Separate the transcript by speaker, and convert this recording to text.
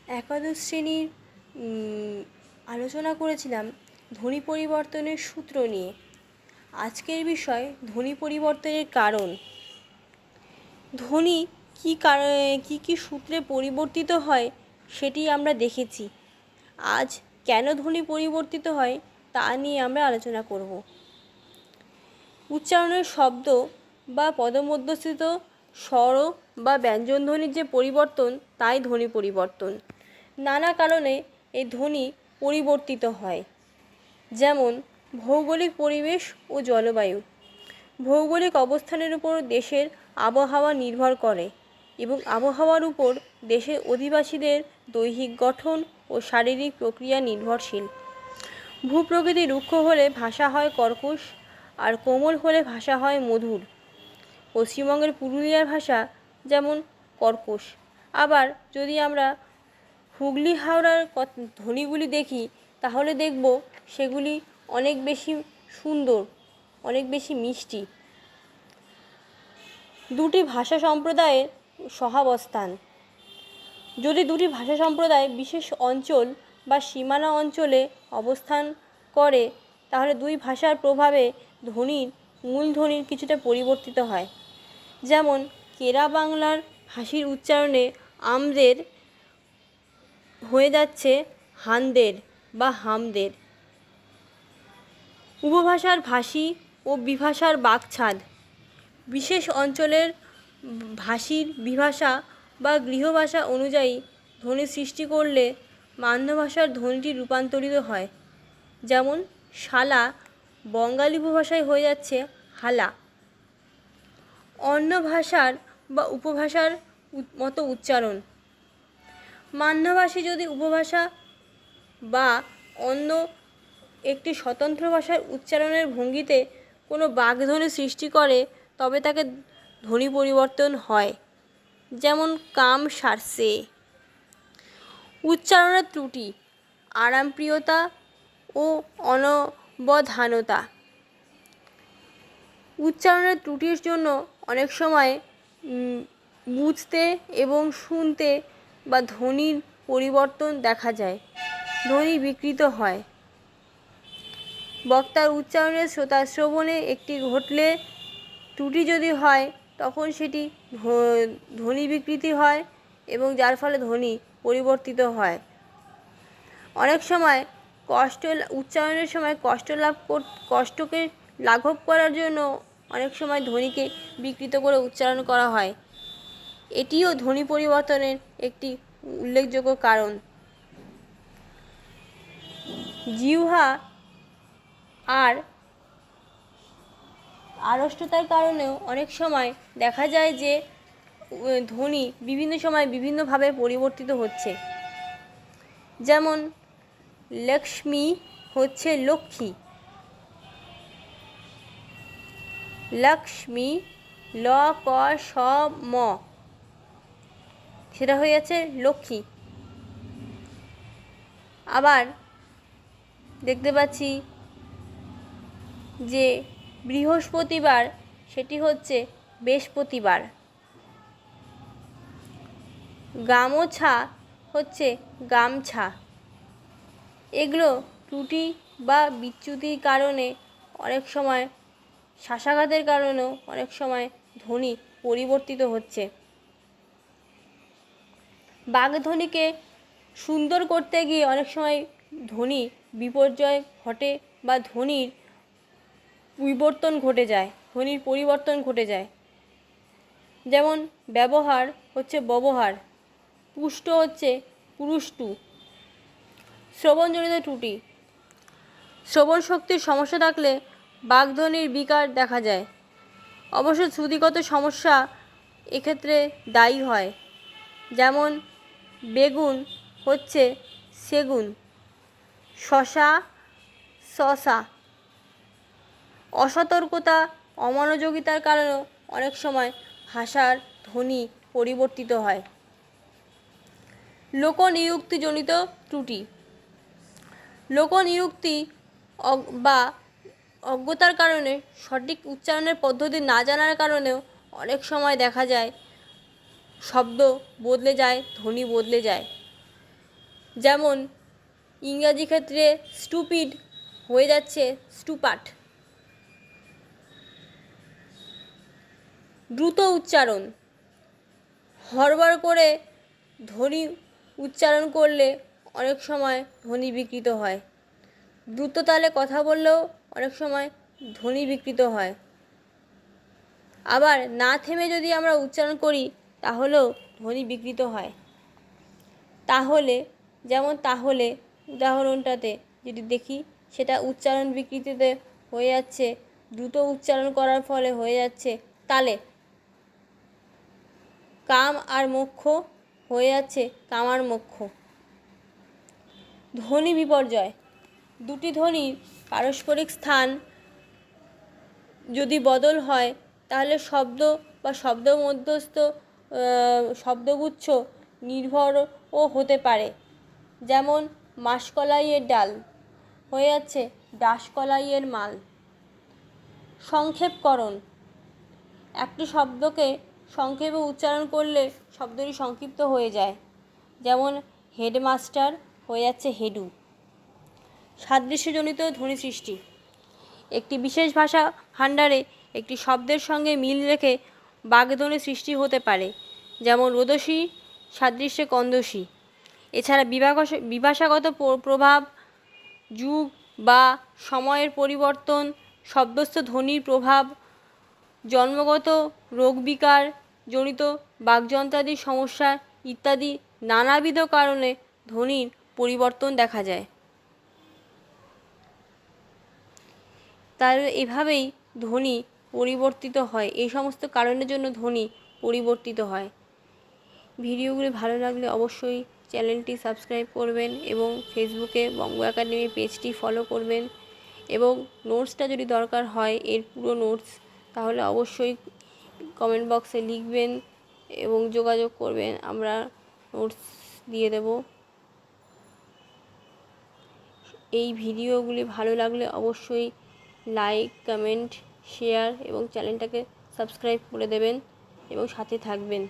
Speaker 1: একাদশ শ্রেণীর আলোচনা করেছিলাম ধ্বনি পরিবর্তনের সূত্র নিয়ে। আজকের বিষয় ধ্বনি পরিবর্তনের কারণ। ধ্বনি কী কী সূত্রে পরিবর্তিত হয় সেটি আমরা দেখেছি। আজ কেন ধ্বনি পরিবর্তিত হয় তা নিয়ে আমরা আলোচনা করব। উচ্চারণের শব্দ বা পদমধ্যস্থিত স্বর বা ব্যঞ্জনধ্বনির যে পরিবর্তন তাই ধ্বনি পরিবর্তন। নানা কারণে এই ধ্বনি পরিবর্তিত হয়, যেমন ভৌগোলিক পরিবেশ ও জলবায়ু। ভৌগোলিক অবস্থানের উপর দেশের আবহাওয়া নির্ভর করে এবং আবহাওয়ার উপর দেশের অধিবাসীদের দৈহিক গঠন ও শারীরিক প্রক্রিয়া নির্ভরশীল। ভূপ্রকৃতি রুক্ষ হলে ভাষা হয় কর্কশ, আর কোমল হলে ভাষা হয় মধুর। পশ্চিমবঙ্গের পুরুলিয়ার ভাষা যেমন কর্কশ। আবার যদি আমরা হুগলি হাওড়ার ধ্বনিগুলি দেখি তাহলে দেখব সেগুলি অনেক বেশি সুন্দর, অনেক বেশি মিষ্টি। দুটি ভাষা সম্প্রদায়ের সহাবস্থান। যদি দুটি ভাষা সম্প্রদায় বিশেষ অঞ্চল বা সীমানা অঞ্চলে অবস্থান করে তাহলে দুই ভাষার প্রভাবে ধ্বনির মূলধ্বনির কিছুটা পরিবর্তিত হয়। যেমন কেরা বাংলার ভাষীর উচ্চারণে আমদের হয়ে যাচ্ছে হানদের বা হামদের। উপভাষার ভাষী ও বিভাষার বাকছাদ। বিশেষ অঞ্চলের ভাষীর বিভাষা বা গৃহভাষা অনুযায়ী ধ্বনি সৃষ্টি করলে মান্য ভাষার ধ্বনিটি রূপান্তরিত হয়। যেমন শালা বঙ্গালী উপভাষায় হয়ে যাচ্ছে হালা। অন্য ভাষার বা উপভাষার মতো উচ্চারণ। মান্যভাষী যদি উপভাষা বা অন্য একটি স্বতন্ত্র ভাষার উচ্চারণের ভঙ্গিতে কোনো বাকধ্বনি সৃষ্টি করে তবে তাকে ধ্বনি পরিবর্তন হয়। যেমন কাম সারছে। উচ্চারণের ত্রুটি, আরামপ্রিয়তা ও অনবধানতা। উচ্চারণের ত্রুটির জন্য অনেক সময় বুঝতে এবং শুনতে বা ধ্বনির পরিবর্তন দেখা যায়, ধ্বনি বিকৃত হয়। বক্তার উচ্চারণের শ্রোতার শ্রবণে একটি ঘটলে ত্রুটি যদি হয় তখন সেটি ধ্বনি বিকৃতি হয় এবং যার ফলে ধ্বনি পরিবর্তিত হয়। অনেক সময় উচ্চারণের সময় কষ্টকে লাঘব করার জন্য অনেক সময় ধ্বনিকে বিকৃত করে উচ্চারণ করা হয়। এটিও ধ্বনি পরিবর্তনের একটি উল্লেখযোগ্য কারণ। জিহ্বা আর আড়ষ্টতার কারণেও অনেক সময় দেখা যায় যে ধ্বনি বিভিন্ন সময় বিভিন্নভাবে পরিবর্তিত হচ্ছে। যেমন লক্ষ্মী হচ্ছে লক্ষ্মী, লক্ষ্মী ল ক শ ম, সেটা হয়ে যাচ্ছে লক্ষ্মী। আবার দেখতে পাচ্ছি যে বৃহস্পতিবার সেটি হচ্ছে বৃহস্পতিবার। গামছা হচ্ছে গামছা। এগুলো ত্রুটি বা বিচ্যুতির কারণে অনেক সময় শ্বাসাঘাতের কারণেও অনেক সময় ধ্বনি পরিবর্তিত হচ্ছে। বাকধ্বনিকে সুন্দর করতে গিয়ে অনেক সময় ধ্বনি বিপর্যয় ঘটে বা ধ্বনির পরিবর্তন ঘটে যায়। যেমন ব্যবহার হচ্ছে ব্যবহার, পুষ্ট হচ্ছে পুরুষ্টু। শ্রবণজনিত ত্রুটি। শ্রবণ শক্তির সমস্যা থাকলে বাকধ্বনির বিকার দেখা যায়। অবশ্য শ্রুতিগত সমস্যা এক্ষেত্রে দায়ী হয়। যেমন বেগুন হচ্ছে সেগুন, শশা শশা। অসতর্কতা, অমনোযোগিতার কারণেও অনেক সময় ভাষার ধ্বনি পরিবর্তিত হয়। লোকনিযুক্তিজনিত ত্রুটি। লোকনিযুক্তি বা অজ্ঞতার কারণে সঠিক উচ্চারণের পদ্ধতি না জানার কারণেও অনেক সময় দেখা যায় শব্দ বদলে যায়, ধ্বনি বদলে যায়। যেমন ইংরাজি ক্ষেত্রে স্টুপিড হয়ে যাচ্ছে স্টুপাট। দ্রুত উচ্চারণ, হড়বড় করে ধ্বনি উচ্চারণ করলে অনেক সময় ধ্বনি বিকৃত হয়। দ্রুত তালে কথা বললেও অনেক সময় ধ্বনি বিকৃত হয়। আবার না থেমে যদি আমরা উচ্চারণ করি তাহলেও ধ্বনি বিকৃত হয়। তাহলে, যেমন তাহলে উদাহরণটাতে যদি দেখি, সেটা উচ্চারণ বিকৃতিতে হয়ে যাচ্ছে, দ্রুত উচ্চারণ করার ফলে হয়ে যাচ্ছে তালে। কাম আর মোক্ষ হয়ে যাচ্ছে কামার মোক্ষ। ধ্বনি বিপর্যয়, দুটি ধ্বনির পারস্পরিক স্থান যদি বদল হয় তাহলে শব্দ বা শব্দ মধ্যস্থ শব্দগুচ্ছ নির্ভরও হতে পারে। যেমন মাসকলাইয়ের ডাল হয়ে যাচ্ছে ডাসকলাইয়ের মাল। সংক্ষেপকরণ, একটি শব্দকে সংক্ষেপে উচ্চারণ করলে শব্দটি সংক্ষিপ্ত হয়ে যায়। যেমন হেডমাস্টার হয়ে যাচ্ছে হেডু। সাদৃশ্যজনিত ধ্বনি সৃষ্টি, একটি বিশেষ ভাষা ভাণ্ডারে একটি শব্দের সঙ্গে মিল রেখে বাগধ্বনি সৃষ্টি হতে পারে। যেমন রোদসী সাদৃশ্যে কন্দসী। এছাড়া বিভাষাগত প্রভাব, যুগ বা সময়ের পরিবর্তন, শব্দস্থ ধ্বনির প্রভাব, জন্মগত রোগবিকার জনিত বাকযন্ত্রাদির সমস্যা ইত্যাদি নানাবিধ কারণে ধ্বনির পরিবর্তন দেখা যায়। তার এভাবেই ধ্বনি পরিবর্তিত হয়। এই সমস্ত কারণের জন্য ধ্বনি পরিবর্তিত হয়। ভিডিওগুলি ভালো লাগলে অবশ্যই চ্যানেলটি সাবস্ক্রাইব করবেন এবং ফেসবুকে বঙ্গ একাডেমি পেজটি ফলো করবেন। এবং নোটসটা যদি দরকার হয়, এর পুরো নোটস, তাহলে অবশ্যই কমেন্ট বক্সে লিখবেন এবং যোগাযোগ করবেন, আমরা নোটস দিয়ে দেব। এই ভিডিওগুলি ভালো লাগলে অবশ্যই লাইক, কমেন্ট, শেয়ার এবং চ্যানেলটাকে সাবস্ক্রাইব করে দেবেন এবং সাথে থাকবেন।